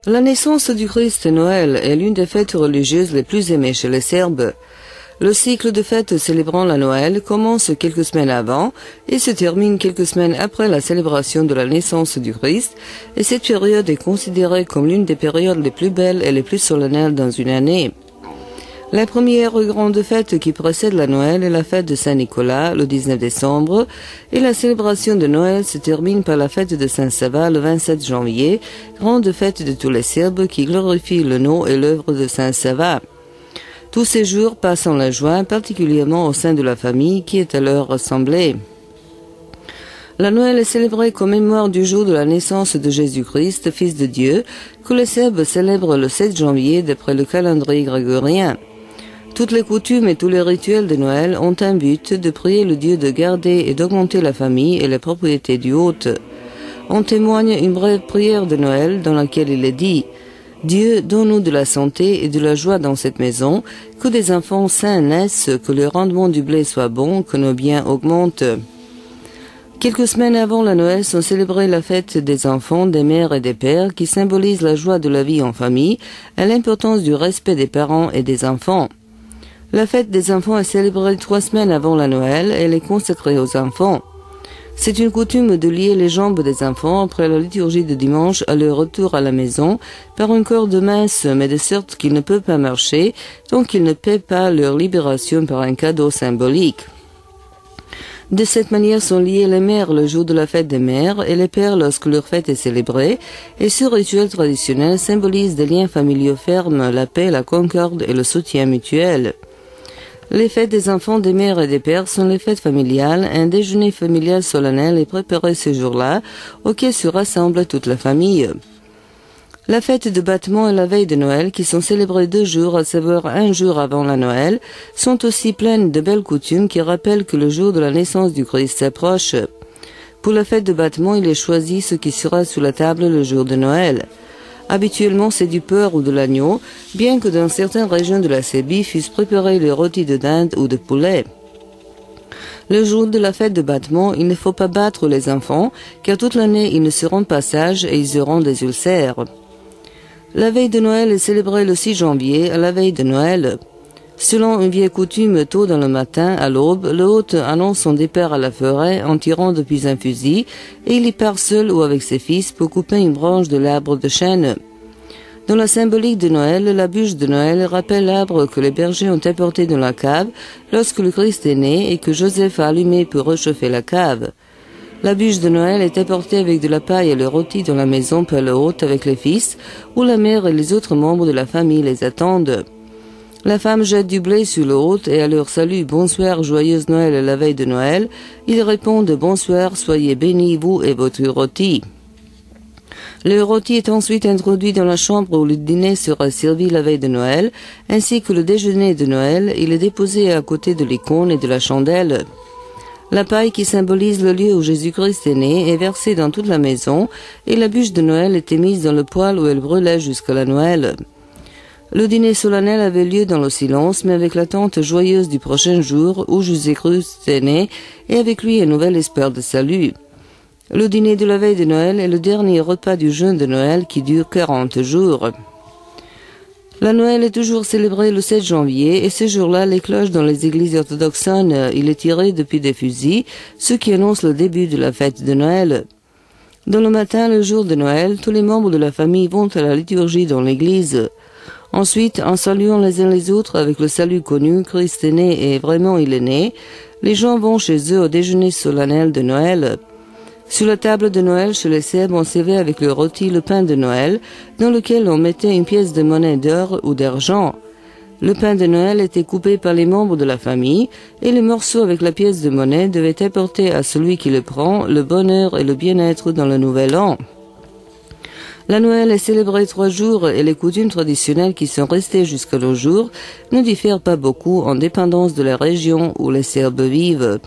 La naissance du Christ Noël est l'une des fêtes religieuses les plus aimées chez les Serbes. Le cycle de fêtes célébrant la Noël commence quelques semaines avant et se termine quelques semaines après la célébration de la naissance du Christ, et cette période est considérée comme l'une des périodes les plus belles et les plus solennelles dans une année. La première grande fête qui précède la Noël est la fête de Saint-Nicolas, le 19 décembre, et la célébration de Noël se termine par la fête de Saint-Sava, le 27 janvier, grande fête de tous les Serbes qui glorifie le nom et l'œuvre de Saint-Sava. Tous ces jours passent en la joie, particulièrement au sein de la famille qui est alors rassemblée. La Noël est célébrée comme mémoire du jour de la naissance de Jésus-Christ, Fils de Dieu, que les Serbes célèbrent le 7 janvier d'après le calendrier grégorien. Toutes les coutumes et tous les rituels de Noël ont un but de prier le Dieu de garder et d'augmenter la famille et les propriétés du hôte. On témoigne une brève prière de Noël dans laquelle il est dit « Dieu, donne-nous de la santé et de la joie dans cette maison, que des enfants sains naissent, que le rendement du blé soit bon, que nos biens augmentent. » Quelques semaines avant la Noël sont célébrées la fête des enfants, des mères et des pères qui symbolise la joie de la vie en famille et l'importance du respect des parents et des enfants. La fête des enfants est célébrée 3 semaines avant la Noël et elle est consacrée aux enfants. C'est une coutume de lier les jambes des enfants après la liturgie de dimanche à leur retour à la maison par une corde mince, mais de sorte qu'ils ne peuvent pas marcher tant qu'ils ne paient pas leur libération par un cadeau symbolique. De cette manière sont liées les mères le jour de la fête des mères et les pères lorsque leur fête est célébrée, et ce rituel traditionnel symbolise des liens familiaux fermes, la paix, la concorde et le soutien mutuel. Les fêtes des enfants, des mères et des pères sont les fêtes familiales, un déjeuner familial solennel est préparé ce jour-là, auquel se rassemble toute la famille. La fête de Battement et la veille de Noël, qui sont célébrées 2 jours, à savoir 1 jour avant la Noël, sont aussi pleines de belles coutumes qui rappellent que le jour de la naissance du Christ s'approche. Pour la fête de Battement, il est choisi ce qui sera sous la table le jour de Noël. Habituellement, c'est du porc ou de l'agneau, bien que dans certaines régions de la Serbie fussent préparés les rôtis de dinde ou de poulet. Le jour de la fête de Battement, il ne faut pas battre les enfants, car toute l'année ils ne seront pas sages et ils auront des ulcères. La veille de Noël est célébrée le 6 janvier, à la veille de Noël. Selon une vieille coutume, tôt dans le matin, à l'aube, le hôte annonce son départ à la forêt en tirant depuis un fusil, et il y part seul ou avec ses fils pour couper une branche de l'arbre de chêne. Dans la symbolique de Noël, la bûche de Noël rappelle l'arbre que les bergers ont apporté dans la cave lorsque le Christ est né et que Joseph a allumé pour réchauffer la cave. La bûche de Noël est apportée avec de la paille et le rôti dans la maison par le hôte avec les fils, où la mère et les autres membres de la famille les attendent. La femme jette du blé sur le hôte et à leur salut « Bonsoir, joyeuse Noël » la veille de Noël, ils répondent « Bonsoir, soyez bénis, vous et votre rôti ». Le rôti est ensuite introduit dans la chambre où le dîner sera servi la veille de Noël, ainsi que le déjeuner de Noël. Il est déposé à côté de l'icône et de la chandelle. La paille qui symbolise le lieu où Jésus-Christ est né est versée dans toute la maison et la bûche de Noël était mise dans le poêle où elle brûlait jusqu'à la Noël. Le dîner solennel avait lieu dans le silence, mais avec l'attente joyeuse du prochain jour où Jésus-Christ est né et avec lui un nouvel espoir de salut. Le dîner de la veille de Noël est le dernier repas du jeûne de Noël qui dure 40 jours. La Noël est toujours célébrée le 7 janvier et ce jour-là, les cloches dans les églises orthodoxes sonnent, il est tiré depuis des fusils, ce qui annonce le début de la fête de Noël. Dans le matin, le jour de Noël, tous les membres de la famille vont à la liturgie dans l'église. Ensuite, en saluant les uns les autres avec le salut connu, Christ est né et vraiment il est né, les gens vont chez eux au déjeuner solennel de Noël. Sur la table de Noël, chez les Serbes, on servait avec le rôti le pain de Noël, dans lequel on mettait une pièce de monnaie d'or ou d'argent. Le pain de Noël était coupé par les membres de la famille, et le morceau avec la pièce de monnaie devait apporter à celui qui le prend le bonheur et le bien-être dans le nouvel an. La Noël est célébrée 3 jours et les coutumes traditionnelles qui sont restées jusqu'à nos jours ne diffèrent pas beaucoup en dépendance de la région où les Serbes vivent.